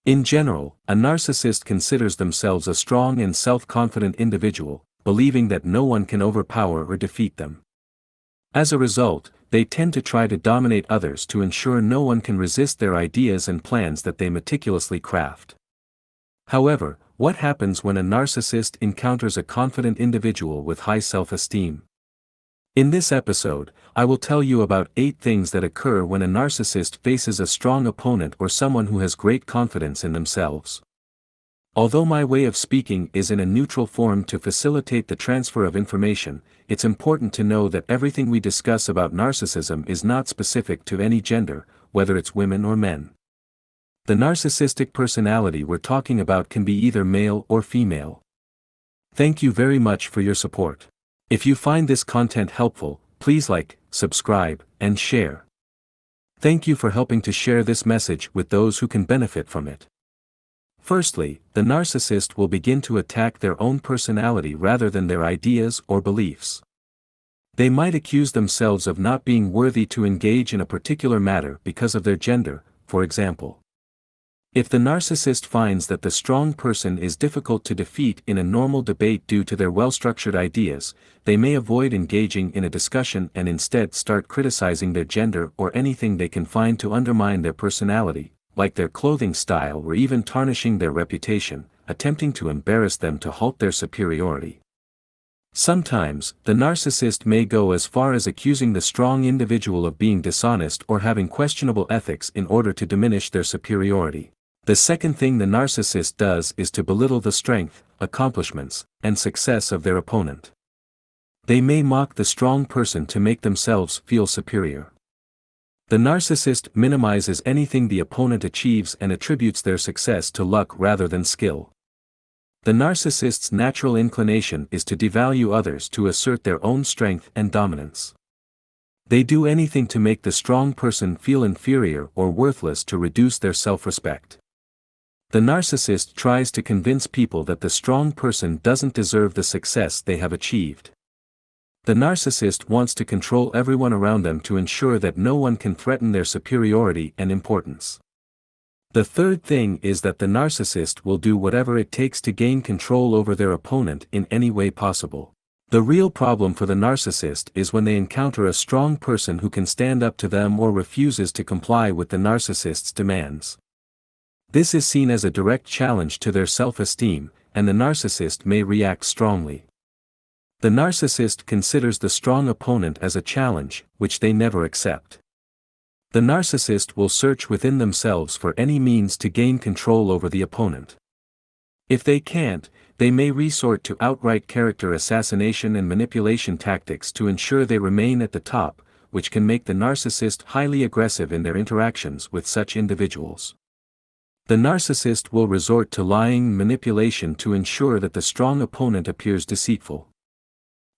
In general, a narcissist considers themselves a strong and self-confident individual, believing that no one can overpower or defeat them. As a result, they tend to try to dominate others to ensure no one can resist their ideas and plans that they meticulously craft. However, what happens when a narcissist encounters a confident individual with high self-esteem? In this episode, I will tell you about 8 things that occur when a narcissist faces a strong opponent or someone who has great confidence in themselves. Although my way of speaking is in a neutral form to facilitate the transfer of information, it's important to know that everything we discuss about narcissism is not specific to any gender, whether it's women or men. The narcissistic personality we're talking about can be either male or female. Thank you very much for your support. If you find this content helpful, please like, subscribe, and share. Thank you for helping to share this message with those who can benefit from it. Firstly, the narcissist will begin to attack their own personality rather than their ideas or beliefs. They might accuse themselves of not being worthy to engage in a particular matter because of their gender, for example. If the narcissist finds that the strong person is difficult to defeat in a normal debate due to their well-structured ideas, they may avoid engaging in a discussion and instead start criticizing their gender or anything they can find to undermine their personality, like their clothing style or even tarnishing their reputation, attempting to embarrass them to halt their superiority. Sometimes, the narcissist may go as far as accusing the strong individual of being dishonest or having questionable ethics in order to diminish their superiority. The second thing the narcissist does is to belittle the strength, accomplishments, and success of their opponent. They may mock the strong person to make themselves feel superior. The narcissist minimizes anything the opponent achieves and attributes their success to luck rather than skill. The narcissist's natural inclination is to devalue others to assert their own strength and dominance. They do anything to make the strong person feel inferior or worthless to reduce their self-respect. The narcissist tries to convince people that the strong person doesn't deserve the success they have achieved. The narcissist wants to control everyone around them to ensure that no one can threaten their superiority and importance. The third thing is that the narcissist will do whatever it takes to gain control over their opponent in any way possible. The real problem for the narcissist is when they encounter a strong person who can stand up to them or refuses to comply with the narcissist's demands. This is seen as a direct challenge to their self-esteem, and the narcissist may react strongly. The narcissist considers the strong opponent as a challenge, which they never accept. The narcissist will search within themselves for any means to gain control over the opponent. If they can't, they may resort to outright character assassination and manipulation tactics to ensure they remain at the top, which can make the narcissist highly aggressive in their interactions with such individuals. The narcissist will resort to lying and manipulation to ensure that the strong opponent appears deceitful.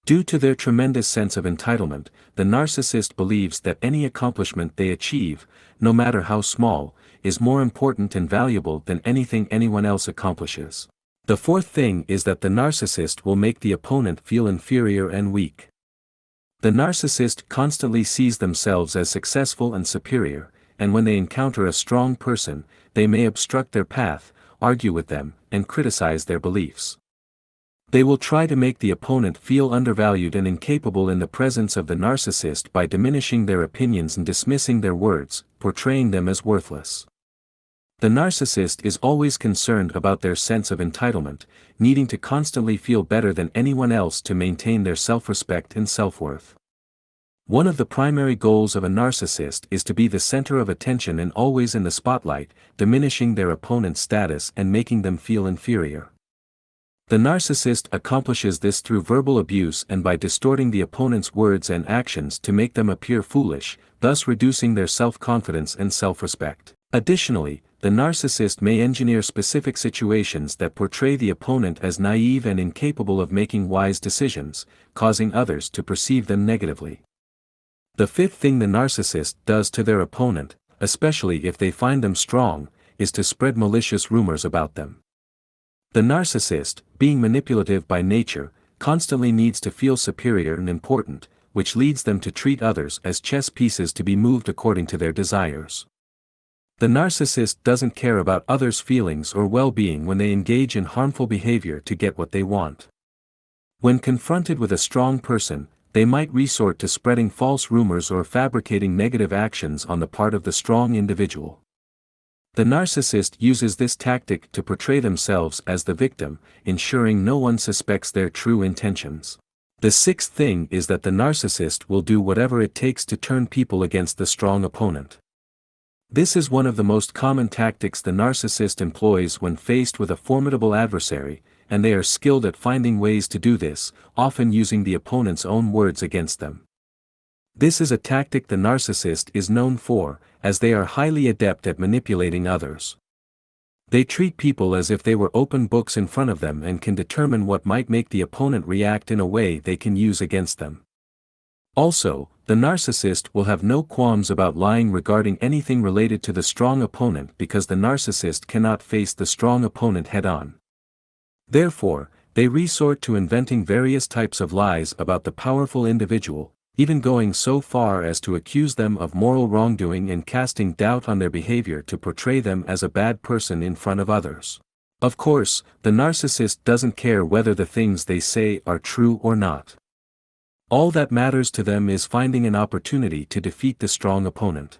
Due to their tremendous sense of entitlement, the narcissist believes that any accomplishment they achieve, no matter how small, is more important and valuable than anything anyone else accomplishes. The fourth thing is that the narcissist will make the opponent feel inferior and weak. The narcissist constantly sees themselves as successful and superior, and when they encounter a strong person, they may obstruct their path, argue with them, and criticize their beliefs. They will try to make the opponent feel undervalued and incapable in the presence of the narcissist by diminishing their opinions and dismissing their words, portraying them as worthless. The narcissist is always concerned about their sense of entitlement, needing to constantly feel better than anyone else to maintain their self-respect and self-worth. One of the primary goals of a narcissist is to be the center of attention and always in the spotlight, diminishing their opponent's status and making them feel inferior. The narcissist accomplishes this through verbal abuse and by distorting the opponent's words and actions to make them appear foolish, thus reducing their self-confidence and self-respect. Additionally, the narcissist may engineer specific situations that portray the opponent as naive and incapable of making wise decisions, causing others to perceive them negatively. The fifth thing the narcissist does to their opponent, especially if they find them strong, is to spread malicious rumors about them. The narcissist, being manipulative by nature, constantly needs to feel superior and important, which leads them to treat others as chess pieces to be moved according to their desires. The narcissist doesn't care about others' feelings or well-being when they engage in harmful behavior to get what they want. When confronted with a strong person, they might resort to spreading false rumors or fabricating negative actions on the part of the strong individual. The narcissist uses this tactic to portray themselves as the victim, ensuring no one suspects their true intentions. The sixth thing is that the narcissist will do whatever it takes to turn people against the strong opponent. This is one of the most common tactics the narcissist employs when faced with a formidable adversary, and they are skilled at finding ways to do this, often using the opponent's own words against them. This is a tactic the narcissist is known for, as they are highly adept at manipulating others. They treat people as if they were open books in front of them and can determine what might make the opponent react in a way they can use against them. Also, the narcissist will have no qualms about lying regarding anything related to the strong opponent because the narcissist cannot face the strong opponent head-on. Therefore, they resort to inventing various types of lies about the powerful individual, even going so far as to accuse them of moral wrongdoing and casting doubt on their behavior to portray them as a bad person in front of others. Of course, the narcissist doesn't care whether the things they say are true or not. All that matters to them is finding an opportunity to defeat the strong opponent.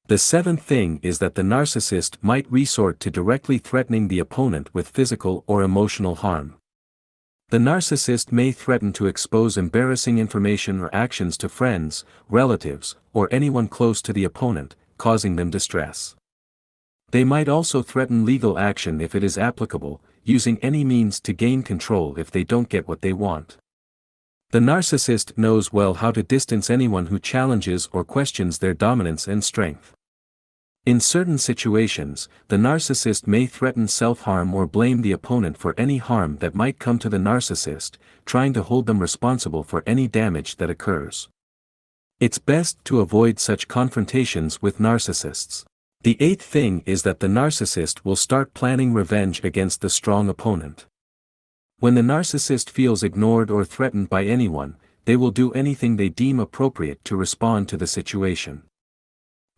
The seventh thing is that the narcissist might resort to directly threatening the opponent with physical or emotional harm. The narcissist may threaten to expose embarrassing information or actions to friends, relatives, or anyone close to the opponent, causing them distress. They might also threaten legal action if it is applicable, using any means to gain control if they don't get what they want. The narcissist knows well how to distance anyone who challenges or questions their dominance and strength. In certain situations, the narcissist may threaten self-harm or blame the opponent for any harm that might come to the narcissist, trying to hold them responsible for any damage that occurs. It's best to avoid such confrontations with narcissists. The eighth thing is that the narcissist will start planning revenge against the strong opponent. When the narcissist feels ignored or threatened by anyone, they will do anything they deem appropriate to respond to the situation.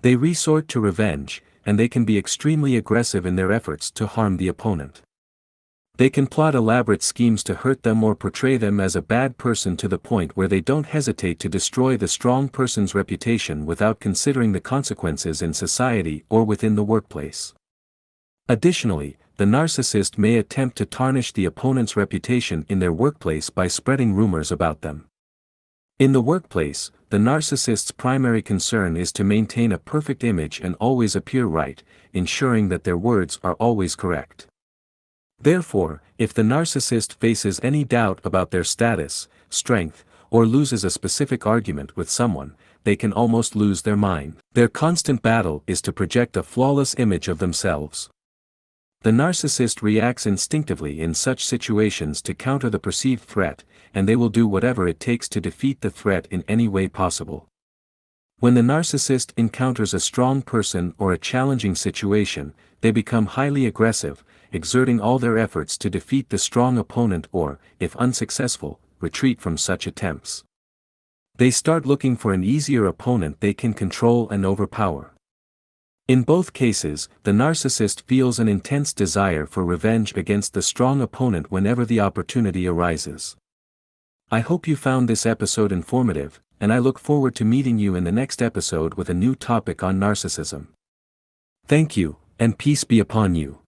They resort to revenge, and they can be extremely aggressive in their efforts to harm the opponent. They can plot elaborate schemes to hurt them or portray them as a bad person to the point where they don't hesitate to destroy the strong person's reputation without considering the consequences in society or within the workplace. Additionally, the narcissist may attempt to tarnish the opponent's reputation in their workplace by spreading rumors about them. In the workplace, the narcissist's primary concern is to maintain a perfect image and always appear right, ensuring that their words are always correct. Therefore, if the narcissist faces any doubt about their status, strength, or loses a specific argument with someone, they can almost lose their mind. Their constant battle is to project a flawless image of themselves. The narcissist reacts instinctively in such situations to counter the perceived threat, and they will do whatever it takes to defeat the threat in any way possible. When the narcissist encounters a strong person or a challenging situation, they become highly aggressive, exerting all their efforts to defeat the strong opponent or, if unsuccessful, retreat from such attempts. They start looking for an easier opponent they can control and overpower. In both cases, the narcissist feels an intense desire for revenge against the strong opponent whenever the opportunity arises. I hope you found this episode informative, and I look forward to meeting you in the next episode with a new topic on narcissism. Thank you, and peace be upon you.